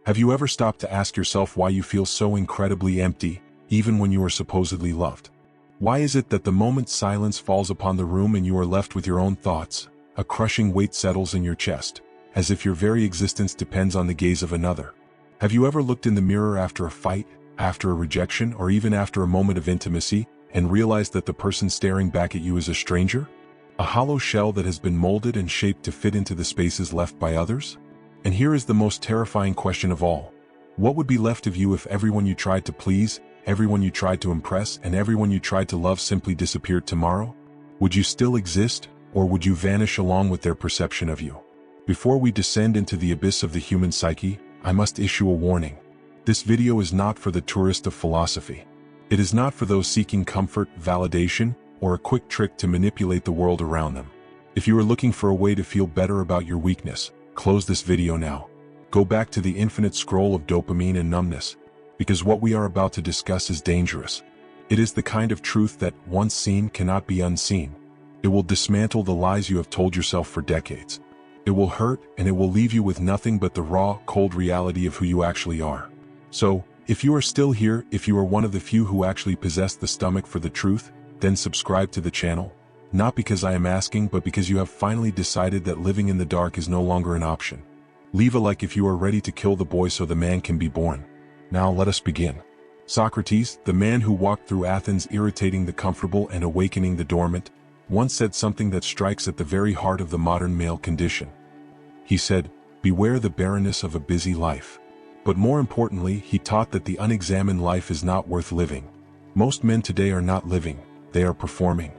Have you ever stopped to ask yourself why you feel so incredibly empty, even when you are supposedly loved? Why is it that the moment silence falls upon the room and you are left with your own thoughts, a crushing weight settles in your chest, as if your very existence depends on the gaze of another? Have you ever looked in the mirror after a fight, after a rejection, or even after a moment of intimacy, and realized that the person staring back at you is a stranger? A hollow shell that has been molded and shaped to fit into the spaces left by others? And here is the most terrifying question of all. What would be left of you if everyone you tried to please, everyone you tried to impress, and everyone you tried to love simply disappeared tomorrow? Would you still exist, or would you vanish along with their perception of you? Before we descend into the abyss of the human psyche, I must issue a warning. This video is not for the tourist of philosophy. It is not for those seeking comfort, validation, or a quick trick to manipulate the world around them. If you are looking for a way to feel better about your weakness, close this video now. Go back to the infinite scroll of dopamine and numbness, because what we are about to discuss is dangerous. It is the kind of truth that, once seen, cannot be unseen. It will dismantle the lies you have told yourself for decades. It will hurt, and it will leave you with nothing but the raw, cold reality of who you actually are. So, if you are still here, if you are one of the few who actually possess the stomach for the truth, then subscribe to the channel. Not because I am asking, but because you have finally decided that living in the dark is no longer an option. Leave a like if you are ready to kill the boy so the man can be born. Now let us begin. Socrates, the man who walked through Athens irritating the comfortable and awakening the dormant, once said something that strikes at the very heart of the modern male condition. He said, "Beware the barrenness of a busy life." But more importantly, he taught that the unexamined life is not worth living. Most men today are not living, they are performing.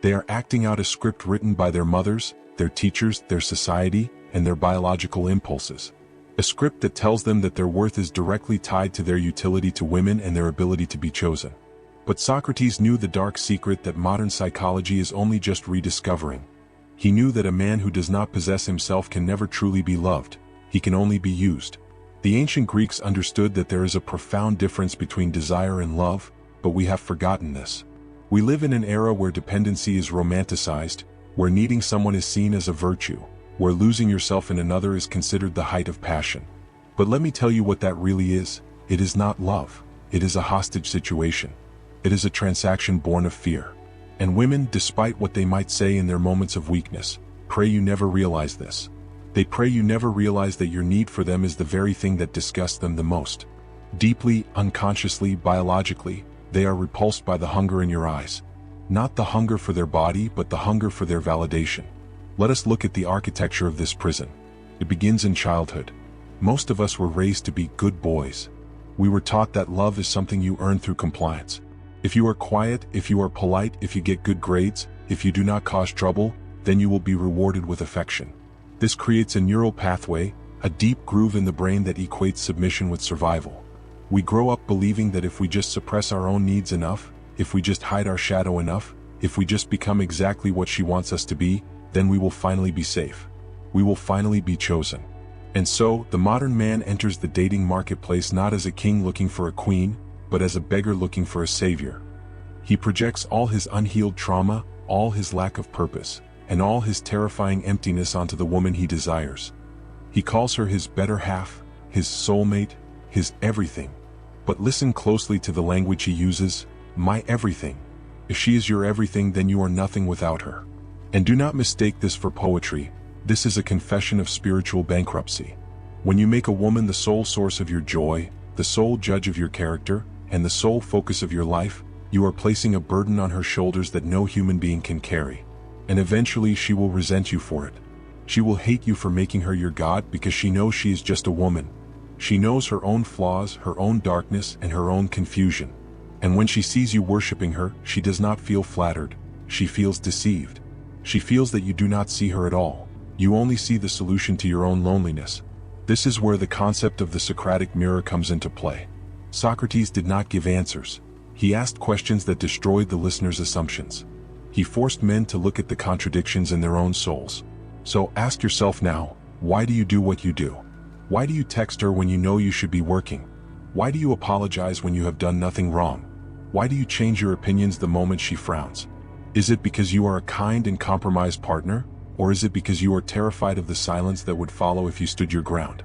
They are acting out a script written by their mothers, their teachers, their society, and their biological impulses. A script that tells them that their worth is directly tied to their utility to women and their ability to be chosen. But Socrates knew the dark secret that modern psychology is only just rediscovering. He knew that a man who does not possess himself can never truly be loved, he can only be used. The ancient Greeks understood that there is a profound difference between desire and love, but we have forgotten this. We live in an era where dependency is romanticized, where needing someone is seen as a virtue, where losing yourself in another is considered the height of passion. But let me tell you what that really is. It is not love. It is a hostage situation. It is a transaction born of fear. And women, despite what they might say in their moments of weakness, pray you never realize this. They pray you never realize that your need for them is the very thing that disgusts them the most. Deeply, unconsciously, biologically, they are repulsed by the hunger in your eyes. Not the hunger for their body, but the hunger for their validation. Let us look at the architecture of this prison. It begins in childhood. Most of us were raised to be good boys. We were taught that love is something you earn through compliance. If you are quiet, if you are polite, if you get good grades, if you do not cause trouble, then you will be rewarded with affection. This creates a neural pathway, a deep groove in the brain that equates submission with survival. We grow up believing that if we just suppress our own needs enough, if we just hide our shadow enough, if we just become exactly what she wants us to be, then we will finally be safe. We will finally be chosen. And so, the modern man enters the dating marketplace not as a king looking for a queen, but as a beggar looking for a savior. He projects all his unhealed trauma, all his lack of purpose, and all his terrifying emptiness onto the woman he desires. He calls her his better half, his soulmate, his everything. But listen closely to the language he uses, my everything. If she is your everything, then you are nothing without her. And do not mistake this for poetry. This is a confession of spiritual bankruptcy. When you make a woman the sole source of your joy, the sole judge of your character, and the sole focus of your life, you are placing a burden on her shoulders that no human being can carry. And eventually she will resent you for it. She will hate you for making her your god because she knows she is just a woman. She knows her own flaws, her own darkness, and her own confusion. And when she sees you worshiping her, she does not feel flattered. She feels deceived. She feels that you do not see her at all. You only see the solution to your own loneliness. This is where the concept of the Socratic mirror comes into play. Socrates did not give answers. He asked questions that destroyed the listener's assumptions. He forced men to look at the contradictions in their own souls. So ask yourself now, why do you do what you do? Why do you text her when you know you should be working? Why do you apologize when you have done nothing wrong? Why do you change your opinions the moment she frowns? Is it because you are a kind and compromised partner, or is it because you are terrified of the silence that would follow if you stood your ground?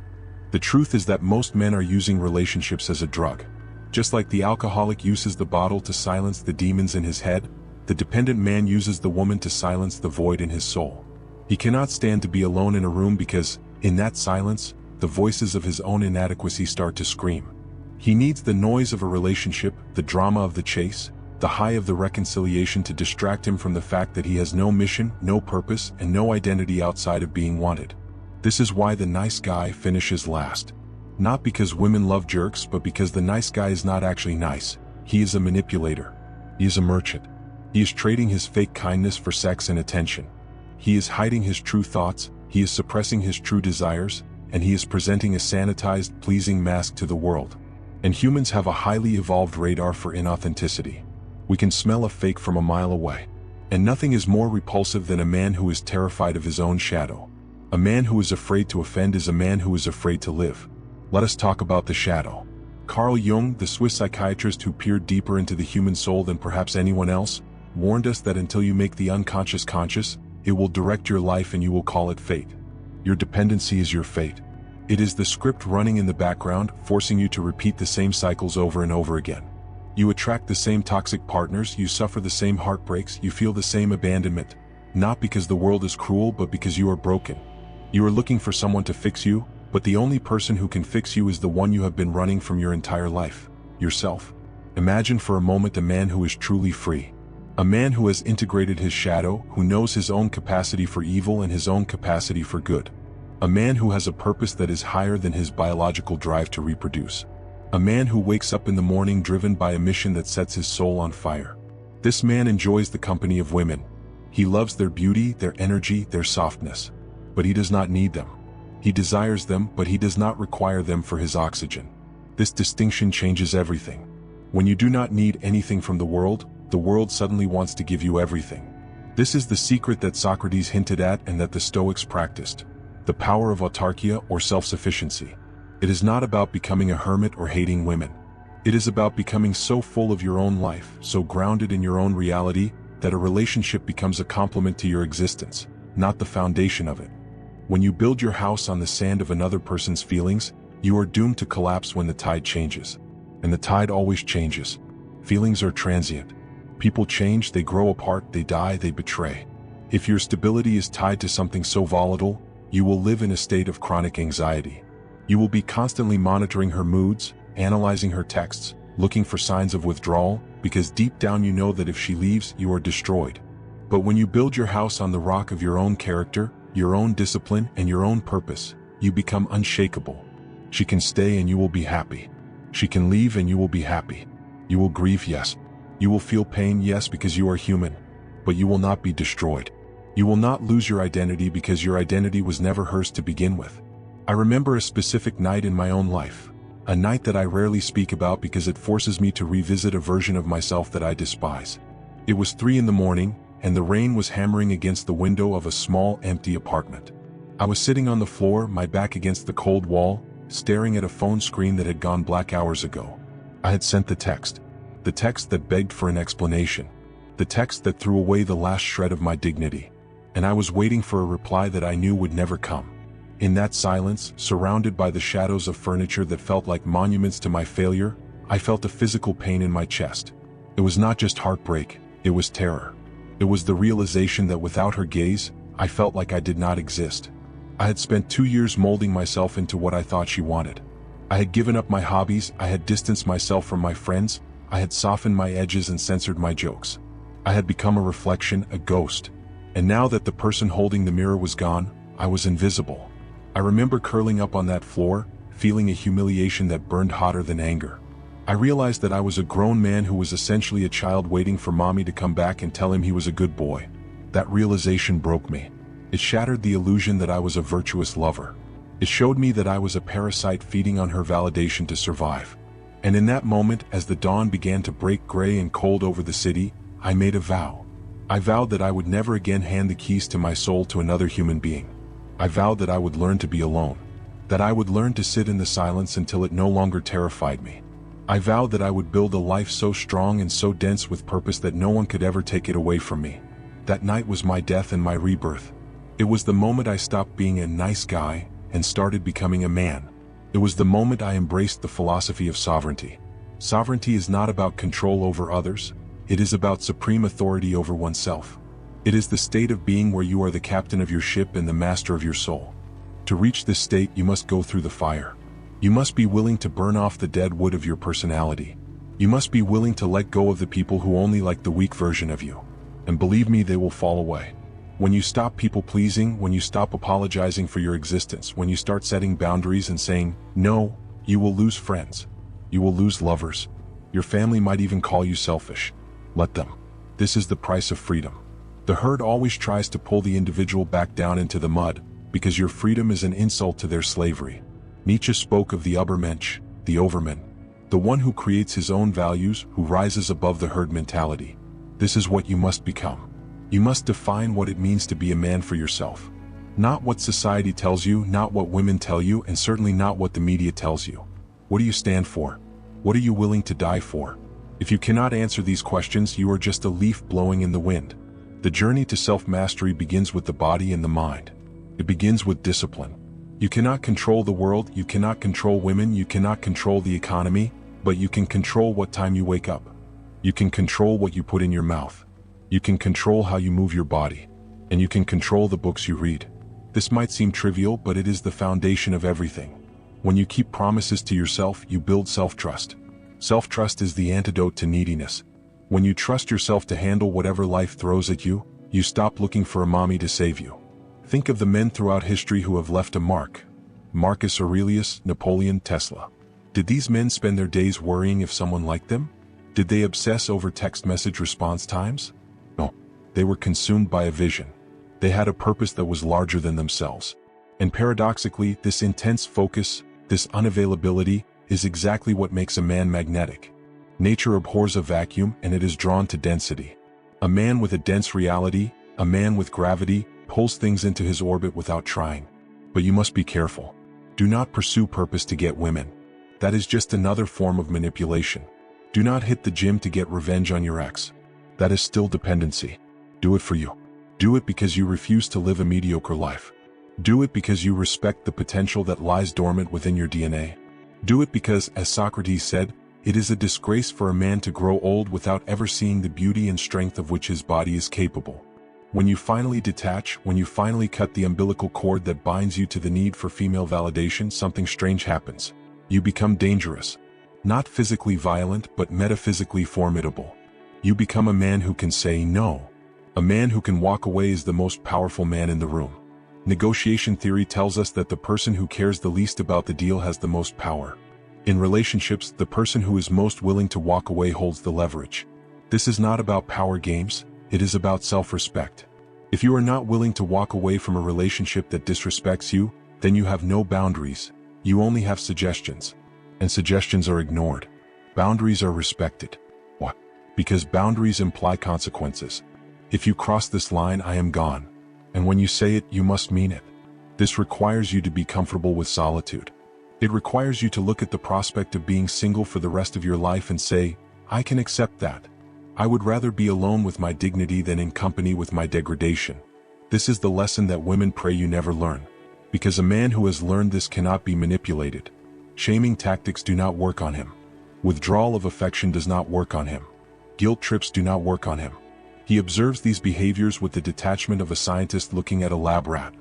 The truth is that most men are using relationships as a drug. Just like the alcoholic uses the bottle to silence the demons in his head, the dependent man uses the woman to silence the void in his soul. He cannot stand to be alone in a room because, in that silence, the voices of his own inadequacy start to scream. He needs the noise of a relationship, the drama of the chase, the high of the reconciliation to distract him from the fact that he has no mission, no purpose, and no identity outside of being wanted. This is why the nice guy finishes last. Not because women love jerks, but because the nice guy is not actually nice. He is a manipulator. He is a merchant. He is trading his fake kindness for sex and attention. He is hiding his true thoughts, he is suppressing his true desires, and he is presenting a sanitized, pleasing mask to the world. And humans have a highly evolved radar for inauthenticity. We can smell a fake from a mile away. And nothing is more repulsive than a man who is terrified of his own shadow. A man who is afraid to offend is a man who is afraid to live. Let us talk about the shadow. Carl Jung, the Swiss psychiatrist who peered deeper into the human soul than perhaps anyone else, warned us that until you make the unconscious conscious, it will direct your life and you will call it fate. Your dependency is your fate. It is the script running in the background, forcing you to repeat the same cycles over and over again. You attract the same toxic partners, you suffer the same heartbreaks, you feel the same abandonment. Not because the world is cruel, but because you are broken. You are looking for someone to fix you, but the only person who can fix you is the one you have been running from your entire life, yourself. Imagine for a moment a man who is truly free. A man who has integrated his shadow, who knows his own capacity for evil and his own capacity for good. A man who has a purpose that is higher than his biological drive to reproduce. A man who wakes up in the morning driven by a mission that sets his soul on fire. This man enjoys the company of women. He loves their beauty, their energy, their softness. But he does not need them. He desires them, but he does not require them for his oxygen. This distinction changes everything. When you do not need anything from the world suddenly wants to give you everything. This is the secret that Socrates hinted at and that the Stoics practiced. The power of autarky or self-sufficiency. It is not about becoming a hermit or hating women. It is about becoming so full of your own life, so grounded in your own reality, that a relationship becomes a complement to your existence, not the foundation of it. When you build your house on the sand of another person's feelings, you are doomed to collapse when the tide changes. And the tide always changes. Feelings are transient. People change, they grow apart, they die, they betray. If your stability is tied to something so volatile, you will live in a state of chronic anxiety. You will be constantly monitoring her moods, analyzing her texts, looking for signs of withdrawal, because deep down you know that if she leaves, you are destroyed. But when you build your house on the rock of your own character, your own discipline, and your own purpose, you become unshakable. She can stay and you will be happy. She can leave and you will be happy. You will grieve, yes. You will feel pain, yes, because you are human. But you will not be destroyed. You will not lose your identity because your identity was never hers to begin with. I remember a specific night in my own life. A night that I rarely speak about because it forces me to revisit a version of myself that I despise. It was 3 a.m, and the rain was hammering against the window of a small, empty apartment. I was sitting on the floor, my back against the cold wall, staring at a phone screen that had gone black hours ago. I had sent the text that begged for an explanation, the text that threw away the last shred of my dignity, and I was waiting for a reply that I knew would never come. In that silence, surrounded by the shadows of furniture that felt like monuments to my failure, I felt a physical pain in my chest. It was not just heartbreak, it was terror. It was the realization that without her gaze, I felt like I did not exist. I had spent 2 years molding myself into what I thought she wanted. I had given up my hobbies, I had distanced myself from my friends, I had softened my edges and censored my jokes. I had become a reflection, a ghost. And now that the person holding the mirror was gone, I was invisible. I remember curling up on that floor, feeling a humiliation that burned hotter than anger. I realized that I was a grown man who was essentially a child waiting for mommy to come back and tell him he was a good boy. That realization broke me. It shattered the illusion that I was a virtuous lover. It showed me that I was a parasite feeding on her validation to survive. And in that moment, as the dawn began to break gray and cold over the city, I made a vow. I vowed that I would never again hand the keys to my soul to another human being. I vowed that I would learn to be alone. That I would learn to sit in the silence until it no longer terrified me. I vowed that I would build a life so strong and so dense with purpose that no one could ever take it away from me. That night was my death and my rebirth. It was the moment I stopped being a nice guy and started becoming a man. It was the moment I embraced the philosophy of sovereignty. Sovereignty is not about control over others, it is about supreme authority over oneself. It is the state of being where you are the captain of your ship and the master of your soul. To reach this state, you must go through the fire. You must be willing to burn off the dead wood of your personality. You must be willing to let go of the people who only like the weak version of you. And believe me, they will fall away. When you stop people-pleasing, when you stop apologizing for your existence, when you start setting boundaries and saying, no, you will lose friends. You will lose lovers. Your family might even call you selfish. Let them. This is the price of freedom. The herd always tries to pull the individual back down into the mud, because your freedom is an insult to their slavery. Nietzsche spoke of the Übermensch, the overman, the one who creates his own values, who rises above the herd mentality. This is what you must become. You must define what it means to be a man for yourself. Not what society tells you, not what women tell you, and certainly not what the media tells you. What do you stand for? What are you willing to die for? If you cannot answer these questions, you are just a leaf blowing in the wind. The journey to self-mastery begins with the body and the mind. It begins with discipline. You cannot control the world, you cannot control women, you cannot control the economy, but you can control what time you wake up. You can control what you put in your mouth. You can control how you move your body. And you can control the books you read. This might seem trivial, but it is the foundation of everything. When you keep promises to yourself, you build self-trust. Self-trust is the antidote to neediness. When you trust yourself to handle whatever life throws at you, you stop looking for a mommy to save you. Think of the men throughout history who have left a mark. Marcus Aurelius, Napoleon, Tesla. Did these men spend their days worrying if someone liked them? Did they obsess over text message response times? No. They were consumed by a vision. They had a purpose that was larger than themselves. And paradoxically, this intense focus, this unavailability, is exactly what makes a man magnetic. Nature abhors a vacuum, and it is drawn to density. A man with a dense reality, a man with gravity, pulls things into his orbit without trying. But you must be careful. Do not pursue purpose to get women. That is just another form of manipulation. Do not hit the gym to get revenge on your ex. That is still dependency. Do it for you. Do it because you refuse to live a mediocre life. Do it because you respect the potential that lies dormant within your DNA. Do it because, as Socrates said, it is a disgrace for a man to grow old without ever seeing the beauty and strength of which his body is capable. When you finally detach, when you finally cut the umbilical cord that binds you to the need for female validation, something strange happens. You become dangerous. Not physically violent, but metaphysically formidable. You become a man who can say no. A man who can walk away is the most powerful man in the room. Negotiation theory tells us that the person who cares the least about the deal has the most power. In relationships, the person who is most willing to walk away holds the leverage. This is not about power games, it is about self-respect. If you are not willing to walk away from a relationship that disrespects you, then you have no boundaries, you only have suggestions. And suggestions are ignored. Boundaries are respected. Why? Because boundaries imply consequences. If you cross this line, I am gone. And when you say it, you must mean it. This requires you to be comfortable with solitude. It requires you to look at the prospect of being single for the rest of your life and say, I can accept that. I would rather be alone with my dignity than in company with my degradation. This is the lesson that women pray you never learn. Because a man who has learned this cannot be manipulated. Shaming tactics do not work on him. Withdrawal of affection does not work on him. Guilt trips do not work on him. He observes these behaviors with the detachment of a scientist looking at a lab rat.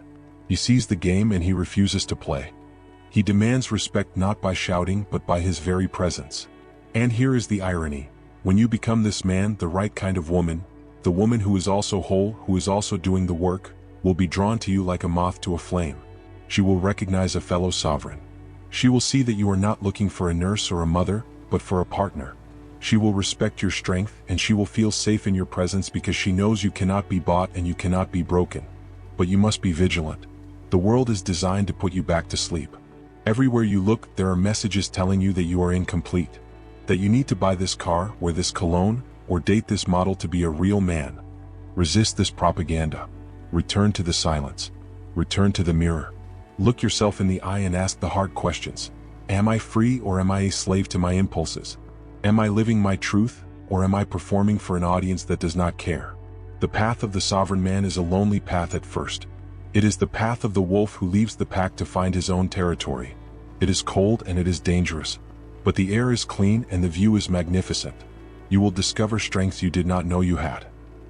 He sees the game and he refuses to play. He demands respect not by shouting but by his very presence. And here is the irony. When you become this man, the right kind of woman, the woman who is also whole, who is also doing the work, will be drawn to you like a moth to a flame. She will recognize a fellow sovereign. She will see that you are not looking for a nurse or a mother, but for a partner. She will respect your strength and she will feel safe in your presence because she knows you cannot be bought and you cannot be broken. But you must be vigilant. The world is designed to put you back to sleep. Everywhere you look, there are messages telling you that you are incomplete. That you need to buy this car, wear this cologne, or date this model to be a real man. Resist this propaganda. Return to the silence. Return to the mirror. Look yourself in the eye and ask the hard questions. Am I free or am I a slave to my impulses? Am I living my truth, or am I performing for an audience that does not care? The path of the sovereign man is a lonely path at first. It is the path of the wolf who leaves the pack to find his own territory. It is cold and it is dangerous. But the air is clean and the view is magnificent. You will discover strengths you did not know you had.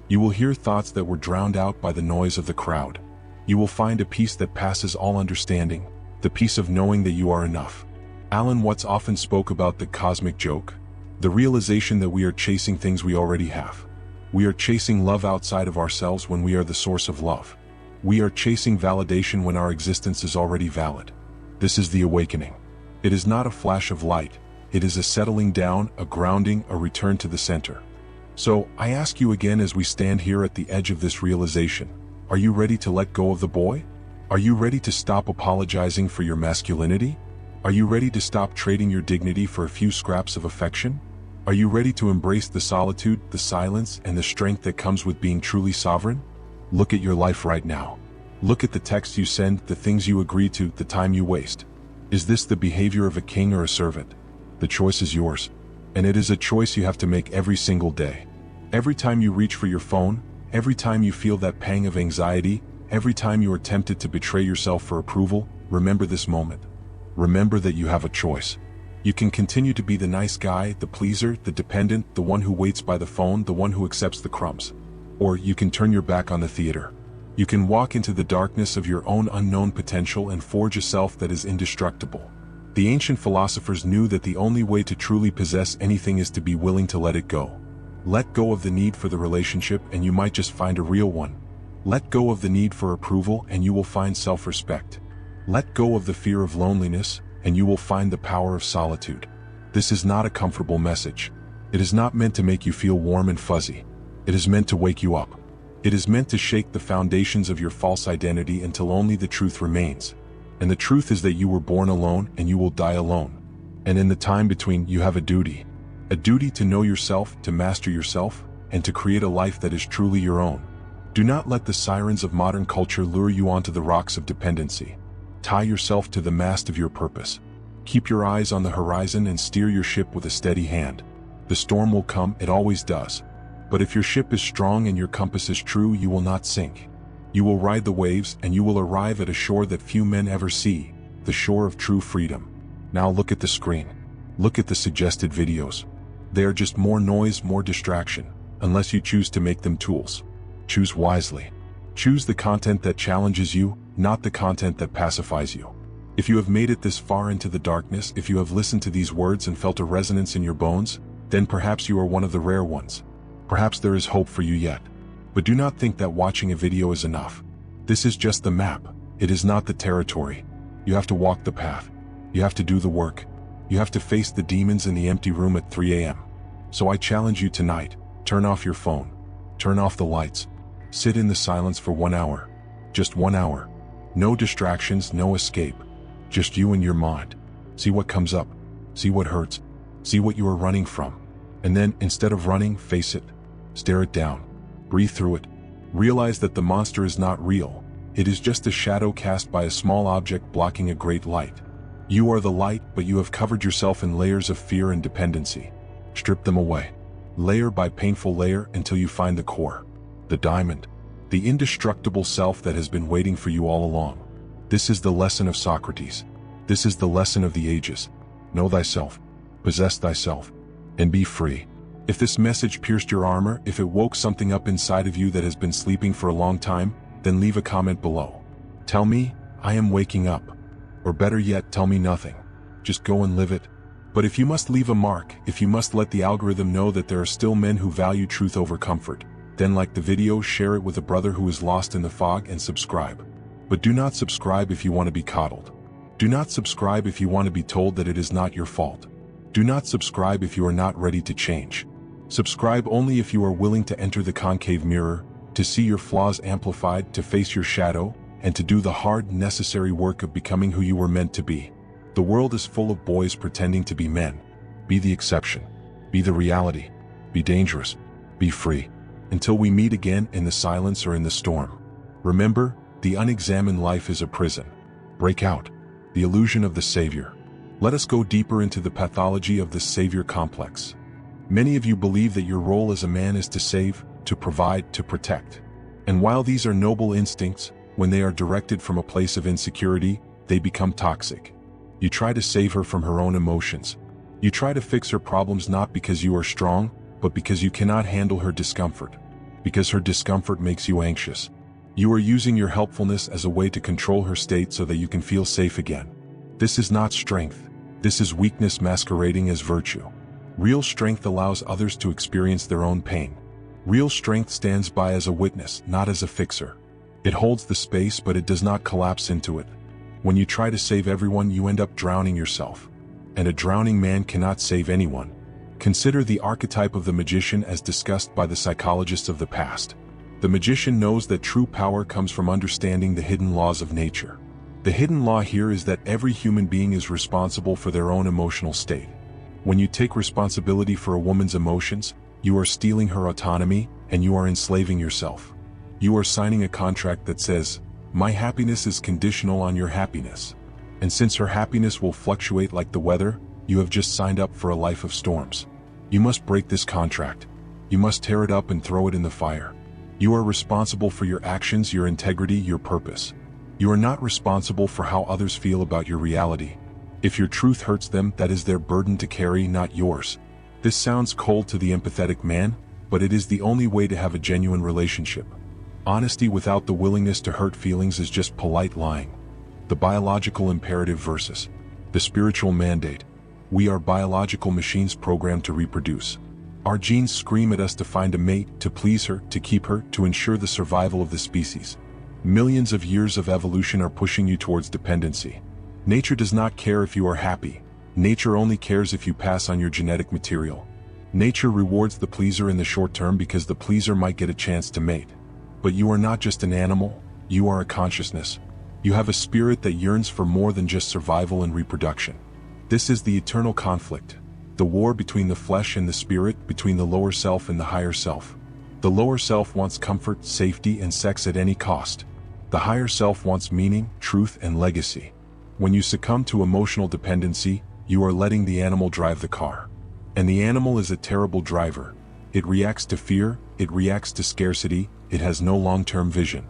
You will hear thoughts that were drowned out by the noise of the crowd. You will find a peace that passes all understanding, the peace of knowing that you are enough. Alan Watts often spoke about the cosmic joke, the realization that we are chasing things we already have. We are chasing love outside of ourselves when we are the source of love. We are chasing validation when our existence is already valid. This is the awakening. It is not a flash of light. It is a settling down, a grounding, a return to the center. So, I ask you again as we stand here at the edge of this realization, are you ready to let go of the boy? Are you ready to stop apologizing for your masculinity? Are you ready to stop trading your dignity for a few scraps of affection? Are you ready to embrace the solitude, the silence, and the strength that comes with being truly sovereign? Look at your life right now. Look at the texts you send, the things you agree to, the time you waste. Is this the behavior of a king or a servant? The choice is yours. And it is a choice you have to make every single day. Every time you reach for your phone, every time you feel that pang of anxiety, every time you are tempted to betray yourself for approval, remember this moment. Remember that you have a choice. You can continue to be the nice guy, the pleaser, the dependent, the one who waits by the phone, the one who accepts the crumbs. Or you can turn your back on the theater. You can walk into the darkness of your own unknown potential and forge a self that is indestructible. The ancient philosophers knew that the only way to truly possess anything is to be willing to let it go. Let go of the need for the relationship and you might just find a real one. Let go of the need for approval and you will find self-respect. Let go of the fear of loneliness and you will find the power of solitude. This is not a comfortable message. It is not meant to make you feel warm and fuzzy. It is meant to wake you up. It is meant to shake the foundations of your false identity until only the truth remains. And the truth is that you were born alone and you will die alone. And in the time between, you have a duty. A duty to know yourself, to master yourself, and to create a life that is truly your own. Do not let the sirens of modern culture lure you onto the rocks of dependency. Tie yourself to the mast of your purpose. Keep your eyes on the horizon and steer your ship with a steady hand. The storm will come, it always does. But if your ship is strong and your compass is true, you will not sink. You will ride the waves and you will arrive at a shore that few men ever see, the shore of true freedom. Now look at the screen. Look at the suggested videos. They are just more noise, more distraction, unless you choose to make them tools. Choose wisely. Choose the content that challenges you, not the content that pacifies you. If you have made it this far into the darkness, if you have listened to these words and felt a resonance in your bones, then perhaps you are one of the rare ones. Perhaps there is hope for you yet. But do not think that watching a video is enough. This is just the map. It is not the territory. You have to walk the path. You have to do the work. You have to face the demons in the empty room at 3 a.m. So I challenge you tonight, turn off your phone. Turn off the lights. Sit in the silence for 1 hour. Just 1 hour. No distractions, no escape. Just you and your mind. See what comes up. See what hurts. See what you are running from. And then, instead of running, face it. Stare it down. Breathe through it. Realize that the monster is not real. It is just a shadow cast by a small object blocking a great light. You are the light, but you have covered yourself in layers of fear and dependency. Strip them away. Layer by painful layer until you find the core. The diamond. The indestructible self that has been waiting for you all along. This is the lesson of Socrates. This is the lesson of the ages. Know thyself. Possess thyself. And be free. If this message pierced your armor, if it woke something up inside of you that has been sleeping for a long time, then leave a comment below. Tell me, I am waking up. Or better yet, tell me nothing. Just go and live it. But if you must leave a mark, if you must let the algorithm know that there are still men who value truth over comfort, then like the video, share it with a brother who is lost in the fog and subscribe. But do not subscribe if you want to be coddled. Do not subscribe if you want to be told that it is not your fault. Do not subscribe if you are not ready to change. Subscribe only if you are willing to enter the concave mirror, to see your flaws amplified, to face your shadow, and to do the hard, necessary work of becoming who you were meant to be. The world is full of boys pretending to be men. Be the exception. Be the reality. Be dangerous. Be free. Until we meet again in the silence or in the storm. Remember, the unexamined life is a prison. Break out. The illusion of the savior. Let us go deeper into the pathology of the savior complex. Many of you believe that your role as a man is to save, to provide, to protect. And while these are noble instincts, when they are directed from a place of insecurity, they become toxic. You try to save her from her own emotions. You try to fix her problems not because you are strong, but because you cannot handle her discomfort. Because her discomfort makes you anxious. You are using your helpfulness as a way to control her state so that you can feel safe again. This is not strength. This is weakness masquerading as virtue. Real strength allows others to experience their own pain. Real strength stands by as a witness, not as a fixer. It holds the space, but it does not collapse into it. When you try to save everyone, you end up drowning yourself. And a drowning man cannot save anyone. Consider the archetype of the magician as discussed by the psychologists of the past. The magician knows that true power comes from understanding the hidden laws of nature. The hidden law here is that every human being is responsible for their own emotional state. When you take responsibility for a woman's emotions, you are stealing her autonomy, and you are enslaving yourself. You are signing a contract that says, "My happiness is conditional on your happiness." And since her happiness will fluctuate like the weather, you have just signed up for a life of storms. You must break this contract. You must tear it up and throw it in the fire. You are responsible for your actions, your integrity, your purpose. You are not responsible for how others feel about your reality. If your truth hurts them, that is their burden to carry, not yours. This sounds cold to the empathetic man, but it is the only way to have a genuine relationship. Honesty without the willingness to hurt feelings is just polite lying. The biological imperative versus the spiritual mandate. We are biological machines programmed to reproduce. Our genes scream at us to find a mate, to please her, to keep her, to ensure the survival of the species. Millions of years of evolution are pushing you towards dependency. Nature does not care if you are happy. Nature only cares if you pass on your genetic material. Nature rewards the pleaser in the short term because the pleaser might get a chance to mate. But you are not just an animal, you are a consciousness. You have a spirit that yearns for more than just survival and reproduction. This is the eternal conflict. The war between the flesh and the spirit, between the lower self and the higher self. The lower self wants comfort, safety, and sex at any cost. The higher self wants meaning, truth, and legacy. When you succumb to emotional dependency, you are letting the animal drive the car. And the animal is a terrible driver. It reacts to fear, it reacts to scarcity, it has no long-term vision.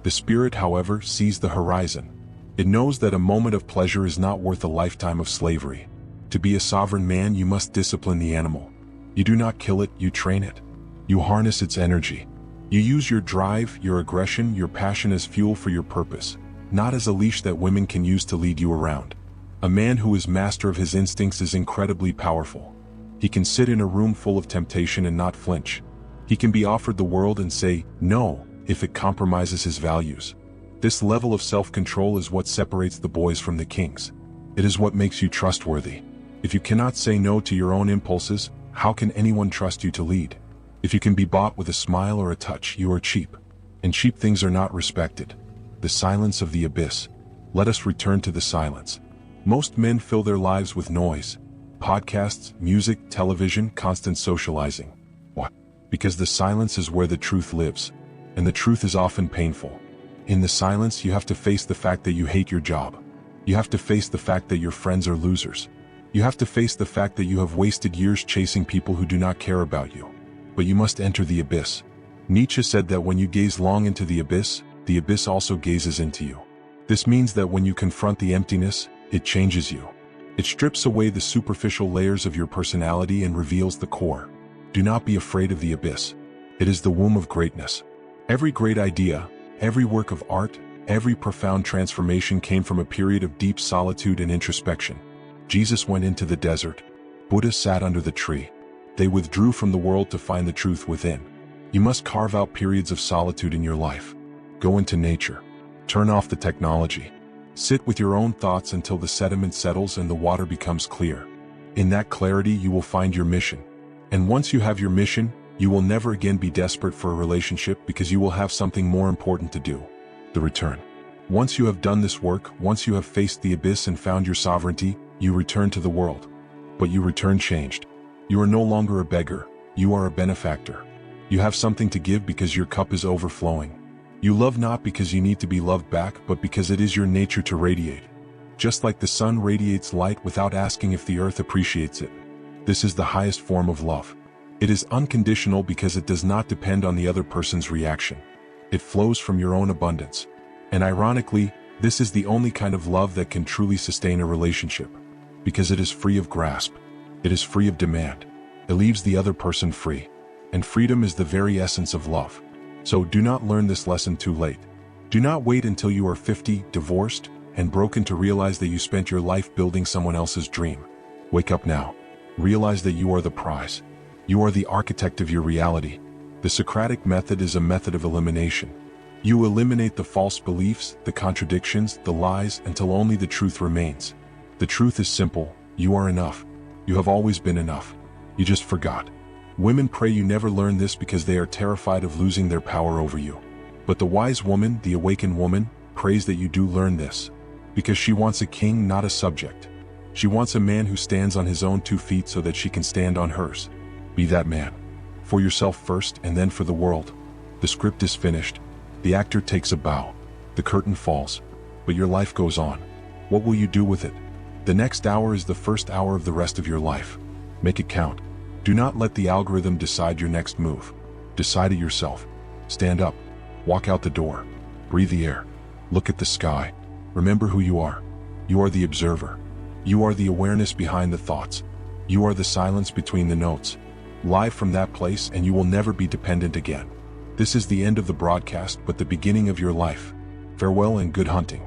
The spirit, however, sees the horizon. It knows that a moment of pleasure is not worth a lifetime of slavery. To be a sovereign man, you must discipline the animal. You do not kill it, you train it. You harness its energy. You use your drive, your aggression, your passion as fuel for your purpose, not as a leash that women can use to lead you around. A man who is master of his instincts is incredibly powerful. He can sit in a room full of temptation and not flinch. He can be offered the world and say, no, if it compromises his values. This level of self-control is what separates the boys from the kings. It is what makes you trustworthy. If you cannot say no to your own impulses, how can anyone trust you to lead? If you can be bought with a smile or a touch, you are cheap. And cheap things are not respected. The silence of the abyss. Let us return to the silence. Most men fill their lives with noise. Podcasts, music, television, constant socializing. Why? Because the silence is where the truth lives. And the truth is often painful. In the silence, you have to face the fact that you hate your job. You have to face the fact that your friends are losers. You have to face the fact that you have wasted years chasing people who do not care about you. But you must enter the abyss. Nietzsche said that when you gaze long into the abyss also gazes into you. This means that when you confront the emptiness, it changes you. It strips away the superficial layers of your personality and reveals the core. Do not be afraid of the abyss. It is the womb of greatness. Every great idea, every work of art, every profound transformation came from a period of deep solitude and introspection. Jesus went into the desert. Buddha sat under the tree. They withdrew from the world to find the truth within. You must carve out periods of solitude in your life. Go into nature. Turn off the technology. Sit with your own thoughts until the sediment settles and the water becomes clear. In that clarity, you will find your mission. And once you have your mission, you will never again be desperate for a relationship because you will have something more important to do. The return. Once you have done this work, once you have faced the abyss and found your sovereignty, you return to the world. But you return changed. You are no longer a beggar, you are a benefactor. You have something to give because your cup is overflowing. You love not because you need to be loved back, but because it is your nature to radiate. Just like the sun radiates light without asking if the earth appreciates it. This is the highest form of love. It is unconditional because it does not depend on the other person's reaction. It flows from your own abundance. And ironically, This is the only kind of love that can truly sustain a relationship, because it is free of grasp. It is free of demand. It leaves the other person free. And freedom is the very essence of love. So do not learn this lesson too late. Do not wait until you are 50, divorced, and broken to realize that you spent your life building someone else's dream. Wake up now. Realize that you are the prize. You are the architect of your reality. The Socratic method is a method of elimination. You eliminate the false beliefs, the contradictions, the lies, until only the truth remains. The truth is simple. You are enough. You have always been enough. You just forgot. Women pray you never learn this because they are terrified of losing their power over you. But the wise woman, the awakened woman, prays that you do learn this. Because she wants a king, not a subject. She wants a man who stands on his own 2 feet so that she can stand on hers. Be that man. For yourself first and then for the world. The script is finished. The actor takes a bow. The curtain falls. But your life goes on. What will you do with it? The next hour is the first hour of the rest of your life. Make it count. Do not let the algorithm decide your next move. Decide it yourself. Stand up. Walk out the door. Breathe the air. Look at the sky. Remember who you are. You are the observer. You are the awareness behind the thoughts. You are the silence between the notes. Live from that place and you will never be dependent again. This is the end of the broadcast, but the beginning of your life. Farewell and good hunting.